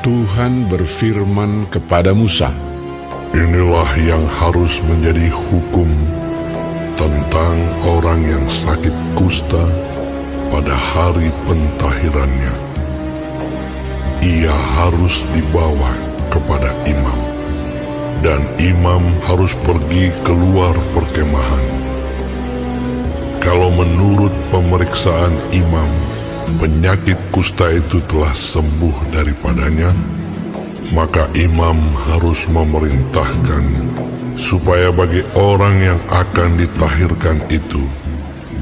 Tuhan berfirman kepada Musa, Inilah yang harus menjadi hukum tentang orang yang sakit kusta pada hari pentahirannya. Ia harus dibawa kepada imam, dan imam harus pergi keluar perkemahan. Kalau menurut pemeriksaan imam, penyakit kusta itu telah sembuh daripadanya, maka imam harus memerintahkan supaya bagi orang yang akan ditahirkan itu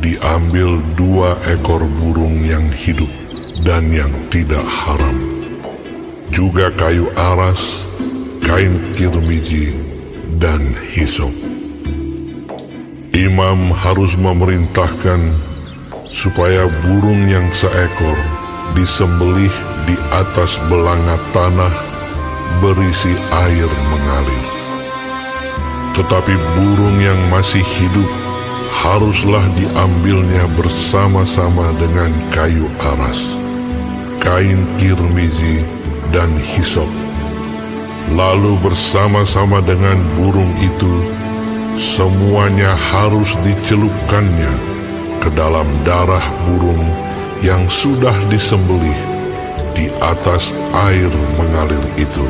diambil 2 ekor burung yang hidup dan yang tidak haram, juga kayu aras, kain kirmiji, dan hisop. Imam harus memerintahkan supaya burung yang seekor disembelih di atas belanga tanah berisi air mengalir. Tetapi burung yang masih hidup haruslah diambilnya bersama-sama dengan kayu aras, kain kirmizi, dan hisop. Lalu bersama-sama dengan burung itu, semuanya harus dicelupkannya ke dalam darah burung yang sudah disembelih di atas air mengalir itu.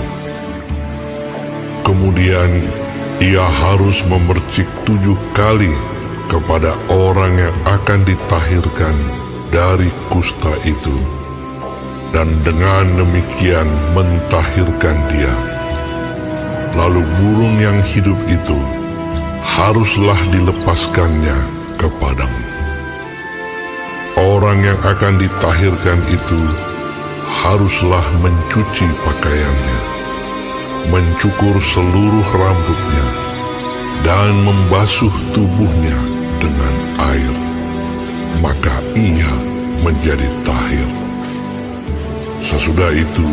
Kemudian ia harus memercik 7 kali kepada orang yang akan ditahirkan dari kusta itu, dan dengan demikian mentahirkan dia. Lalu burung yang hidup itu haruslah dilepaskannya ke padang. Orang yang akan ditahirkan itu haruslah mencuci pakaiannya, mencukur seluruh rambutnya, dan membasuh tubuhnya dengan air, maka ia menjadi tahir. Sesudah itu,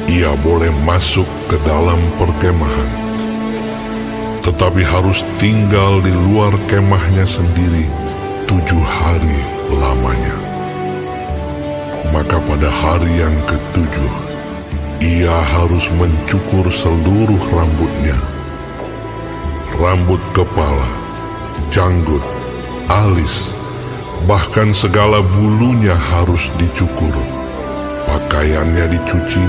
ia boleh masuk ke dalam perkemahan, tetapi harus tinggal di luar kemahnya sendiri 7 hari lamanya. Maka pada hari yang ke-7, ia harus mencukur seluruh rambutnya, rambut kepala, janggut, alis, bahkan segala bulunya harus dicukur, pakaiannya dicuci,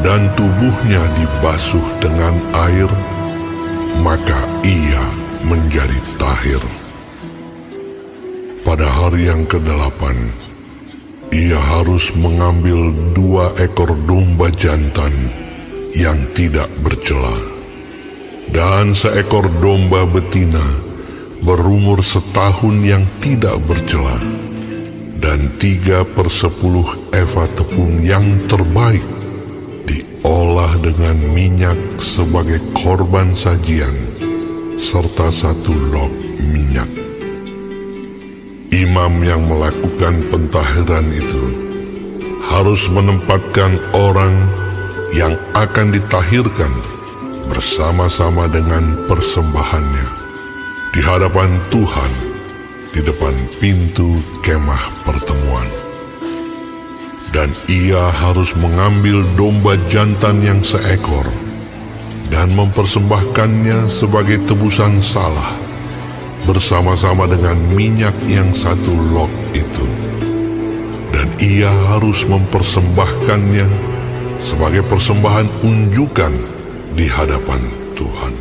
dan tubuhnya dibasuh dengan air, maka ia menjadi tahir. Pada hari yang ke-8, ia harus mengambil 2 ekor domba jantan yang tidak bercela, dan 1 ekor domba betina berumur 1 tahun yang tidak bercela, dan 3/10 eva tepung yang terbaik diolah dengan minyak sebagai korban sajian, serta 1 log minyak. Imam yang melakukan pentahiran itu harus menempatkan orang yang akan ditahirkan bersama-sama dengan persembahannya di hadapan Tuhan di depan pintu kemah pertemuan. Dan ia harus mengambil domba jantan yang 1 ekor dan mempersembahkannya sebagai tebusan salah bersama-sama dengan minyak yang 1 log itu. Dan ia harus mempersembahkannya sebagai persembahan unjukan di hadapan Tuhan.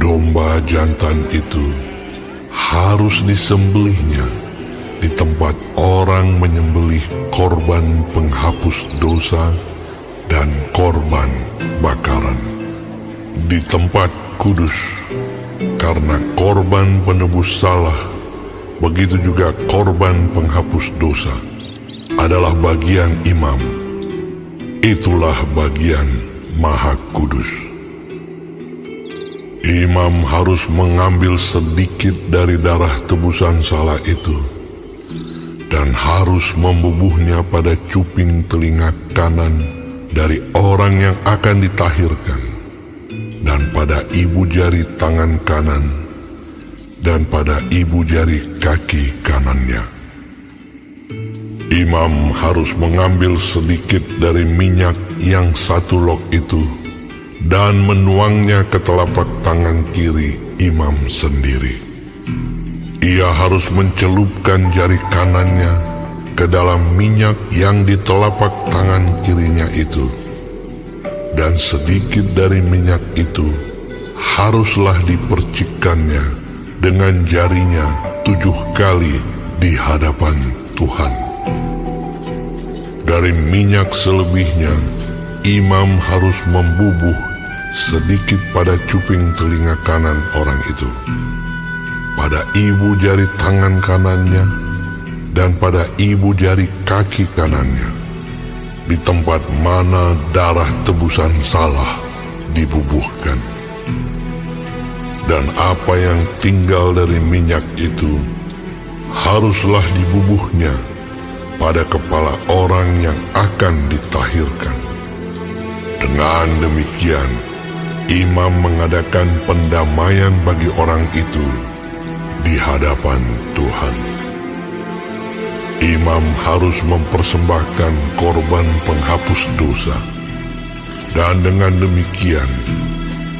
Domba jantan itu harus disembelihnya di tempat orang menyembelih korban penghapus dosa dan korban bakaran, di tempat kudus, karena korban penebus salah, begitu juga korban penghapus dosa, adalah bagian imam. Itulah bagian Maha Kudus. Imam harus mengambil sedikit dari darah tebusan salah itu, dan harus membubuhnya pada cuping telinga kanan dari orang yang akan ditahirkan, dan pada ibu jari tangan kanan, dan pada ibu jari kaki kanannya. Imam harus mengambil sedikit dari minyak yang 1 log itu dan menuangnya ke telapak tangan kiri imam sendiri. Ia harus mencelupkan jari kanannya ke dalam minyak yang di telapak tangan kirinya itu, dan sedikit dari minyak itu haruslah dipercikkannya dengan jarinya 7 kali di hadapan Tuhan. Dari minyak selebihnya, imam harus membubuh sedikit pada cuping telinga kanan orang itu, pada ibu jari tangan kanannya, dan pada ibu jari kaki kanannya, di tempat mana darah tebusan salah dibubuhkan. Dan apa yang tinggal dari minyak itu haruslah dibubuhnya pada kepala orang yang akan ditahirkan. Dengan demikian, imam mengadakan pendamaian bagi orang itu di hadapan Tuhan. Imam harus mempersembahkan korban penghapus dosa, dan dengan demikian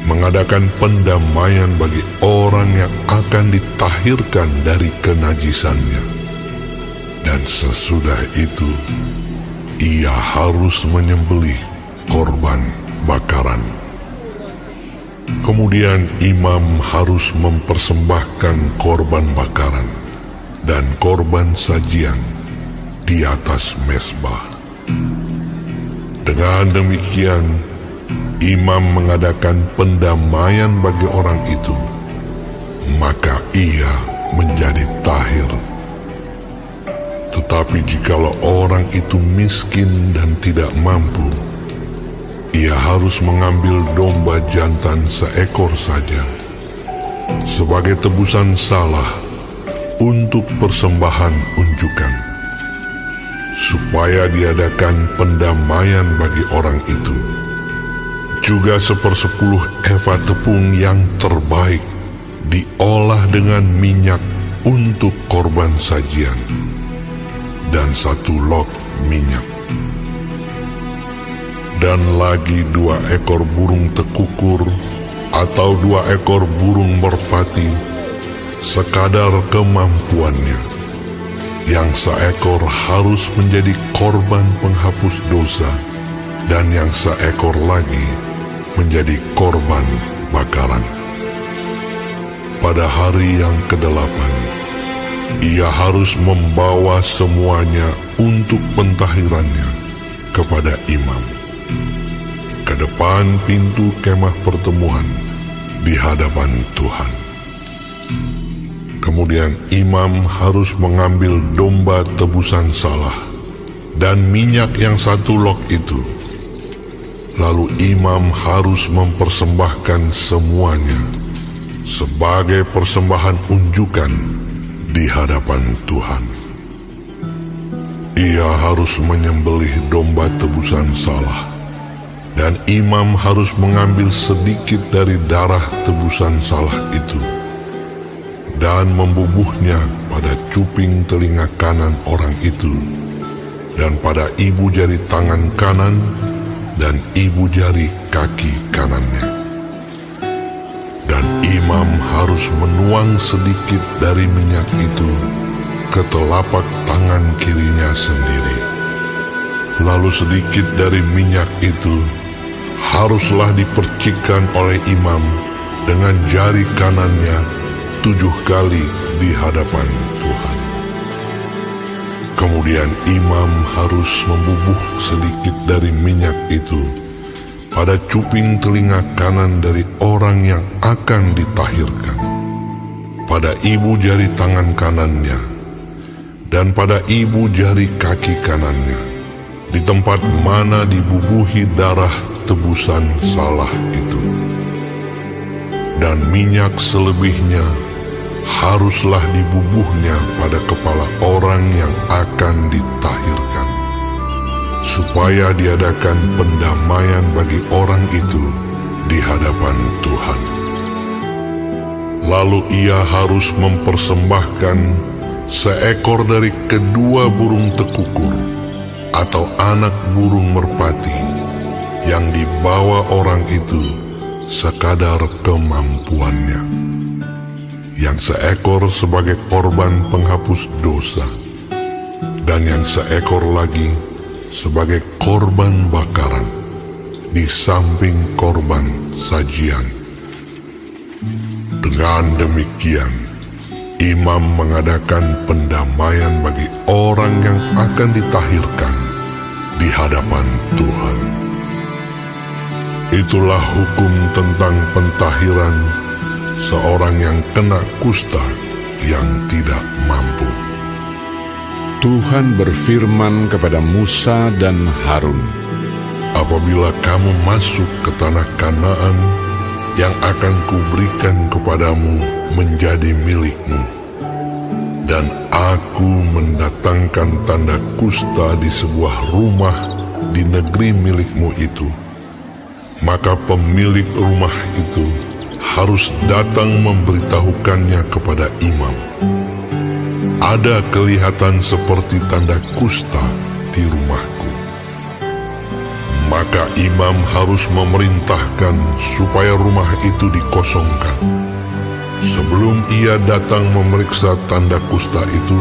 mengadakan pendamaian bagi orang yang akan ditahirkan dari kenajisannya. Dan sesudah itu, ia harus menyembelih korban bakaran. Kemudian imam harus mempersembahkan korban bakaran dan korban sajian di atas mezbah. Dengan demikian, imam mengadakan pendamaian bagi orang itu, maka ia menjadi tahir. Tetapi jikalau orang itu miskin dan tidak mampu, ia harus mengambil domba jantan seekor saja sebagai tebusan salah untuk persembahan unjukan, supaya diadakan pendamaian bagi orang itu. Juga 1/10 eva tepung yang terbaik diolah dengan minyak untuk korban sajian, dan 1 log minyak. Dan lagi 2 ekor burung tekukur atau 2 ekor burung merpati, sekadar kemampuannya. Yang seekor harus menjadi korban penghapus dosa, dan yang seekor lagi menjadi korban bakaran. Pada hari yang ke-8, ia harus membawa semuanya untuk pentahirannya kepada imam, ke depan pintu kemah pertemuan di hadapan Tuhan. Kemudian imam harus mengambil domba tebusan salah dan minyak yang 1 log itu. Lalu imam harus mempersembahkan semuanya sebagai persembahan unjukan di hadapan Tuhan. Ia harus menyembelih domba tebusan salah, dan imam harus mengambil sedikit dari darah tebusan salah itu dan membubuhnya pada cuping telinga kanan orang itu, dan pada ibu jari tangan kanan dan ibu jari kaki kanannya. Dan imam harus menuang sedikit dari minyak itu ke telapak tangan kirinya sendiri. Lalu sedikit dari minyak itu haruslah dipercikkan oleh imam dengan jari kanannya 7 kali di hadapan Tuhan. Kemudian imam harus membubuh sedikit dari minyak itu pada cuping telinga kanan dari orang yang akan ditahirkan, pada ibu jari tangan kanannya, dan pada ibu jari kaki kanannya, di tempat mana dibubuhi darah tebusan salah itu. Dan minyak selebihnya haruslah dibubuhnya pada kepala orang yang akan ditahirkan, supaya diadakan pendamaian bagi orang itu di hadapan Tuhan. Lalu ia harus mempersembahkan seekor dari kedua burung tekukur atau anak burung merpati yang dibawa orang itu sekadar kemampuannya, yang seekor sebagai korban penghapus dosa, dan yang seekor lagi sebagai korban bakaran di samping korban sajian. Dengan demikian, imam mengadakan pendamaian bagi orang yang akan ditahirkan di hadapan Tuhan. Itulah hukum tentang pentahiran seorang yang kena kusta yang tidak mampu. Tuhan berfirman kepada Musa dan Harun, Apabila kamu masuk ke tanah Kanaan yang akan kuberikan kepadamu menjadi milikmu, dan aku mendatangkan tanda kusta di sebuah rumah di negeri milikmu itu, maka pemilik rumah itu harus datang memberitahukannya kepada imam. Ada kelihatan seperti tanda kusta di rumahku. Maka imam harus memerintahkan supaya rumah itu dikosongkan. Sebelum ia datang memeriksa tanda kusta itu,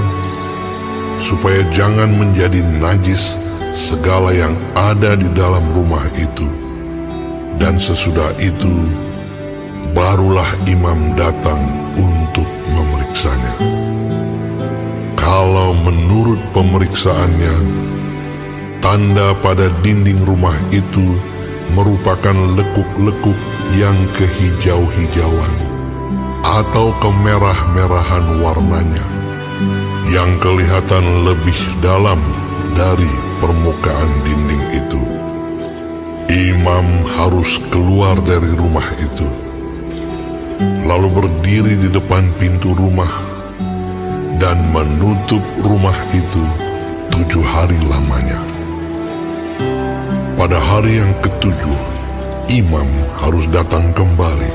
supaya jangan menjadi najis segala yang ada di dalam rumah itu. Dan sesudah itu, barulah imam datang untuk memeriksanya. Kalau menurut pemeriksaannya, tanda pada dinding rumah itu merupakan lekuk-lekuk yang kehijau-hijauan atau kemerah-merahan warnanya, yang kelihatan lebih dalam dari permukaan dinding itu. Imam harus keluar dari rumah itu, lalu berdiri di depan pintu rumah dan menutup rumah itu 7 hari lamanya. Pada hari yang ketujuh, imam harus datang kembali.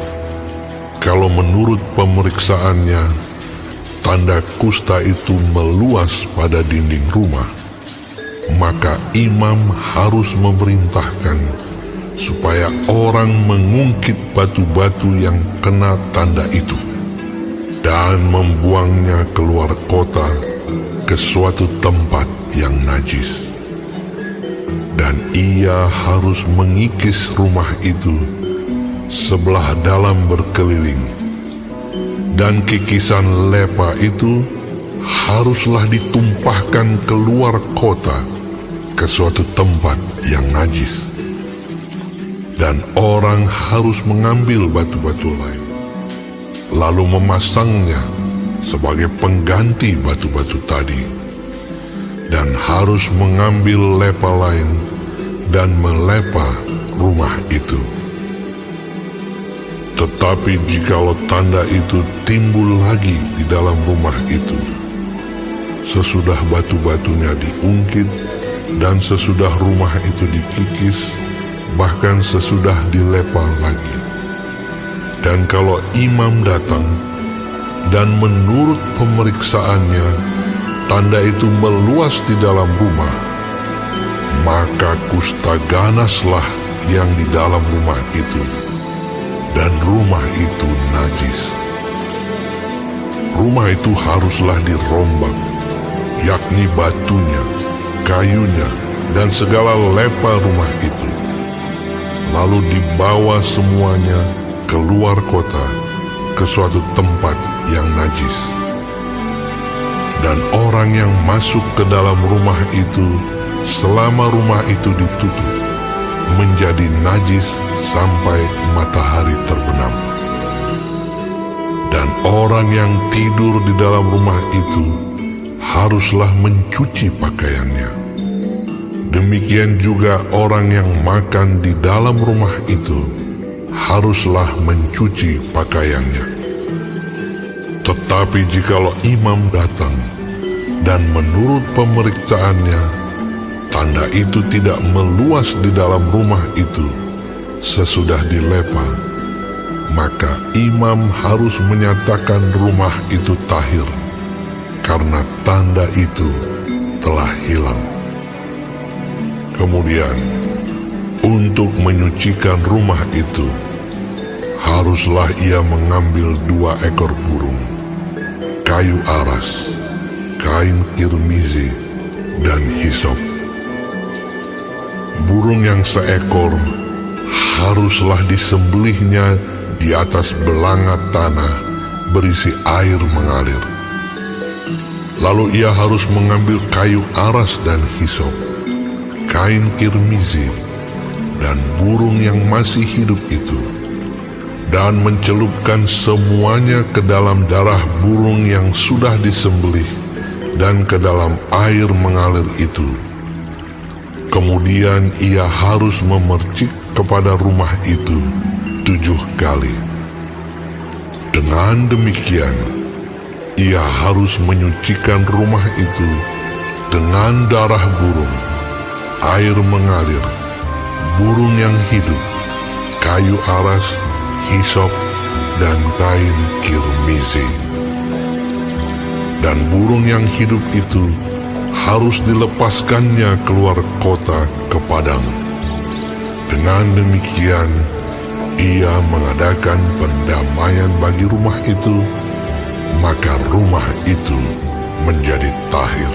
Kalau menurut pemeriksaannya, tanda kusta itu meluas pada dinding rumah, maka imam harus memerintahkan supaya orang mengungkit batu-batu yang kena tanda itu dan membuangnya keluar kota ke suatu tempat yang najis. Dan ia harus mengikis rumah itu sebelah dalam berkeliling, dan kikisan lepa itu haruslah ditumpahkan keluar kota ke suatu tempat yang najis. Dan orang harus mengambil batu-batu lain, lalu memasangnya sebagai pengganti batu-batu tadi, dan harus mengambil lepa lain dan melepa rumah itu. Tetapi jikalau tanda itu timbul lagi di dalam rumah itu, sesudah batu-batunya diungkit dan sesudah rumah itu dikikis, bahkan sesudah dilepa lagi, dan kalau imam datang dan menurut pemeriksaannya tanda itu meluas di dalam rumah, maka kusta ganaslah yang di dalam rumah itu, dan rumah itu najis. Rumah itu haruslah dirombak, yakni batunya, kayunya, dan segala lepa rumah itu, lalu dibawa semuanya keluar kota ke suatu tempat yang najis. Dan orang yang masuk ke dalam rumah itu selama rumah itu ditutup menjadi najis sampai matahari terbenam. Dan orang yang tidur di dalam rumah itu haruslah mencuci pakaiannya. Demikian juga orang yang makan di dalam rumah itu haruslah mencuci pakaiannya. Tetapi jikalau imam datang dan menurut pemeriksaannya tanda itu tidak meluas di dalam rumah itu sesudah dilepa, maka imam harus menyatakan rumah itu tahir, karena tanda itu telah hilang. Kemudian, untuk menyucikan rumah itu, haruslah ia mengambil 2 ekor burung, kayu aras, kain kirmizi, dan hisop. Burung yang seekor haruslah disembelihnya di atas belanga tanah berisi air mengalir. Lalu ia harus mengambil kayu aras dan hisop, kain kirmizi, dan burung yang masih hidup itu, dan mencelupkan semuanya ke dalam darah burung yang sudah disembelih dan ke dalam air mengalir itu. Kemudian ia harus memercik kepada rumah itu 7 kali. Dengan demikian, ia harus menyucikan rumah itu dengan darah burung, air mengalir, burung yang hidup, kayu aras, hisop, dan kain kirmizi. Dan burung yang hidup itu harus dilepaskannya keluar kota ke padang. Dengan demikian, ia mengadakan pendamaian bagi rumah itu, maka rumah itu menjadi tahir.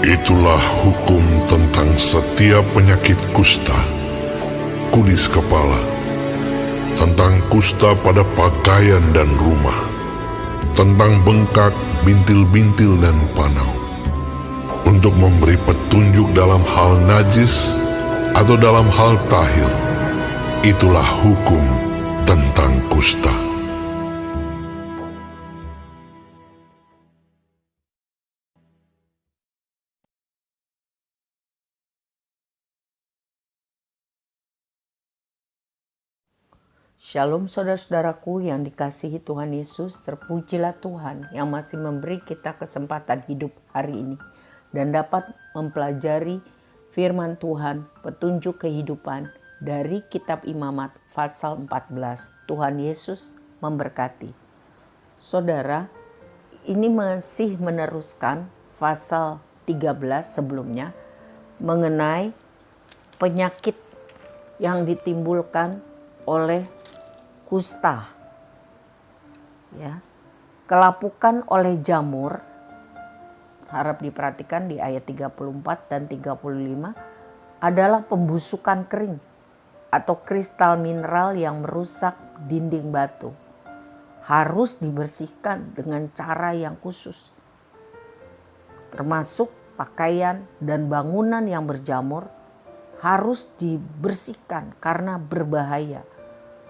Itulah hukum tentang setiap penyakit kusta, kudis kepala, tentang kusta pada pakaian dan rumah, tentang bengkak, bintil-bintil, dan panau, untuk memberi petunjuk dalam hal najis atau dalam hal tahir. Itulah hukum tentang kusta. Shalom saudara-saudaraku yang dikasihi Tuhan Yesus, terpujilah Tuhan yang masih memberi kita kesempatan hidup hari ini dan dapat mempelajari firman Tuhan, petunjuk kehidupan dari kitab Imamat pasal 14. Tuhan Yesus memberkati. Saudara, ini masih meneruskan pasal 13 sebelumnya mengenai penyakit yang ditimbulkan oleh kusta, ya, kelapukan oleh jamur. Harap diperhatikan di ayat 34 dan 35 adalah pembusukan kering atau kristal mineral yang merusak dinding batu. Harus dibersihkan dengan cara yang khusus, termasuk pakaian dan bangunan yang berjamur harus dibersihkan karena berbahaya,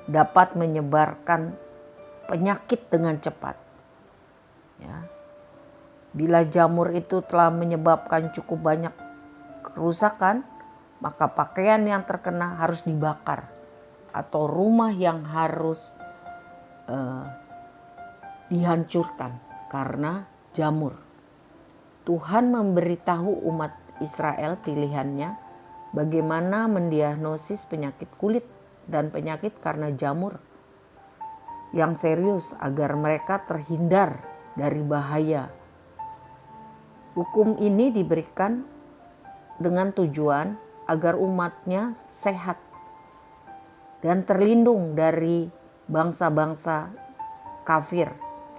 dapat menyebarkan penyakit dengan cepat. Ya. Bila jamur itu telah menyebabkan cukup banyak kerusakan, maka pakaian yang terkena harus dibakar atau rumah yang harus dihancurkan karena jamur. Tuhan memberitahu umat Israel pilihannya bagaimana mendiagnosis penyakit kulit dan penyakit karena jamur yang serius agar mereka terhindar dari bahaya. Hukum ini diberikan dengan tujuan agar umatnya sehat dan terlindung dari bangsa-bangsa kafir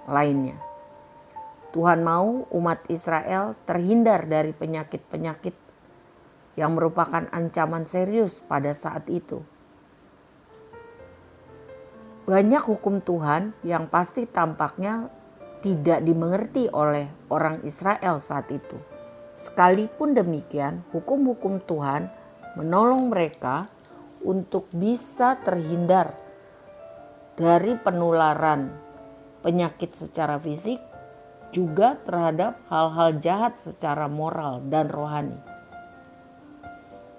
lainnya. Tuhan mau umat Israel terhindar dari penyakit-penyakit yang merupakan ancaman serius pada saat itu. Banyak hukum Tuhan yang pasti tampaknya tidak dimengerti oleh orang Israel saat itu. Sekalipun demikian, hukum-hukum Tuhan menolong mereka untuk bisa terhindar dari penularan penyakit secara fisik, juga terhadap hal-hal jahat secara moral dan rohani.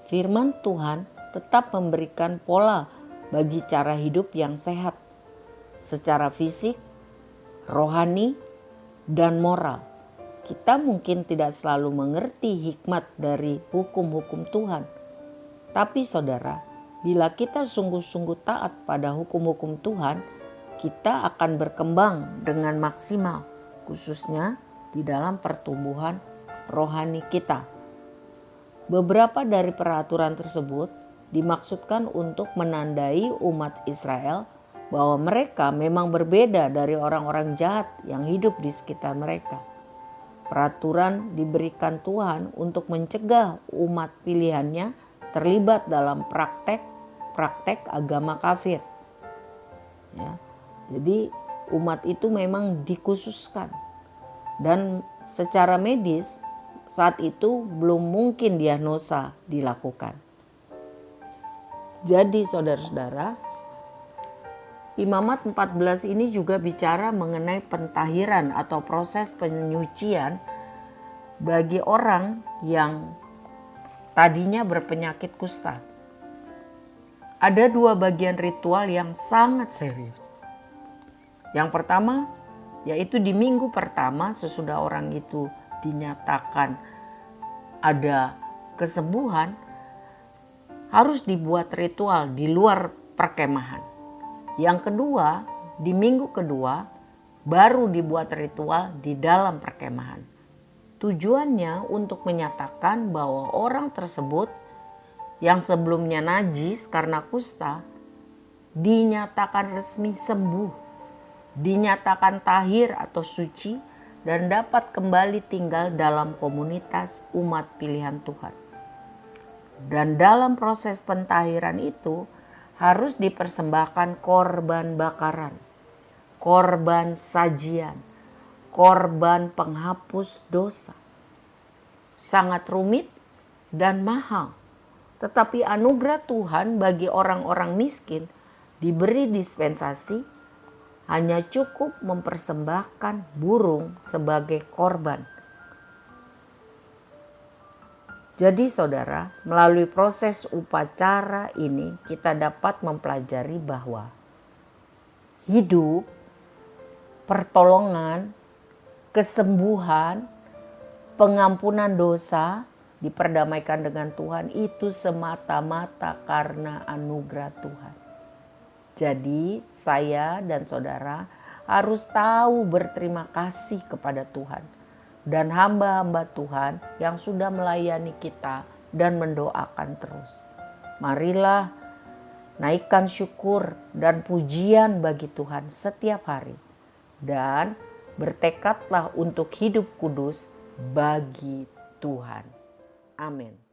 Firman Tuhan tetap memberikan pola bagi cara hidup yang sehat secara fisik, rohani, dan moral. Kita mungkin tidak selalu mengerti hikmat dari hukum-hukum Tuhan. Tapi saudara, bila kita sungguh-sungguh taat pada hukum-hukum Tuhan, kita akan berkembang dengan maksimal khususnya di dalam pertumbuhan rohani kita. Beberapa dari peraturan tersebut dimaksudkan untuk menandai umat Israel bahwa mereka memang berbeda dari orang-orang jahat yang hidup di sekitar mereka. Peraturan diberikan Tuhan untuk mencegah umat pilihannya terlibat dalam praktek agama kafir. Ya, jadi umat itu memang dikhususkan, dan secara medis saat itu belum mungkin diagnosa dilakukan. Jadi saudara-saudara, Imamat 14 ini juga bicara mengenai pentahiran atau proses penyucian bagi orang yang tadinya berpenyakit kusta. Ada 2 bagian ritual yang sangat serius. Yang pertama, yaitu di minggu pertama sesudah orang itu dinyatakan ada kesembuhan, harus dibuat ritual di luar perkemahan. Yang kedua, di minggu kedua baru dibuat ritual di dalam perkemahan. Tujuannya untuk menyatakan bahwa orang tersebut yang sebelumnya najis karena kusta dinyatakan resmi sembuh, dinyatakan tahir atau suci, dan dapat kembali tinggal dalam komunitas umat pilihan Tuhan. Dan dalam proses pentahiran itu harus dipersembahkan korban bakaran, korban sajian, korban penghapus dosa. Sangat rumit dan mahal, tetapi anugerah Tuhan bagi orang-orang miskin diberi dispensasi, hanya cukup mempersembahkan burung sebagai korban. Jadi saudara, melalui proses upacara ini kita dapat mempelajari bahwa hidup, pertolongan, kesembuhan, pengampunan dosa, diperdamaikan dengan Tuhan itu semata-mata karena anugerah Tuhan. Jadi saya dan saudara harus tahu berterima kasih kepada Tuhan dan hamba-hamba Tuhan yang sudah melayani kita dan mendoakan terus. Marilah naikkan syukur dan pujian bagi Tuhan setiap hari, dan bertekadlah untuk hidup kudus bagi Tuhan. Amin.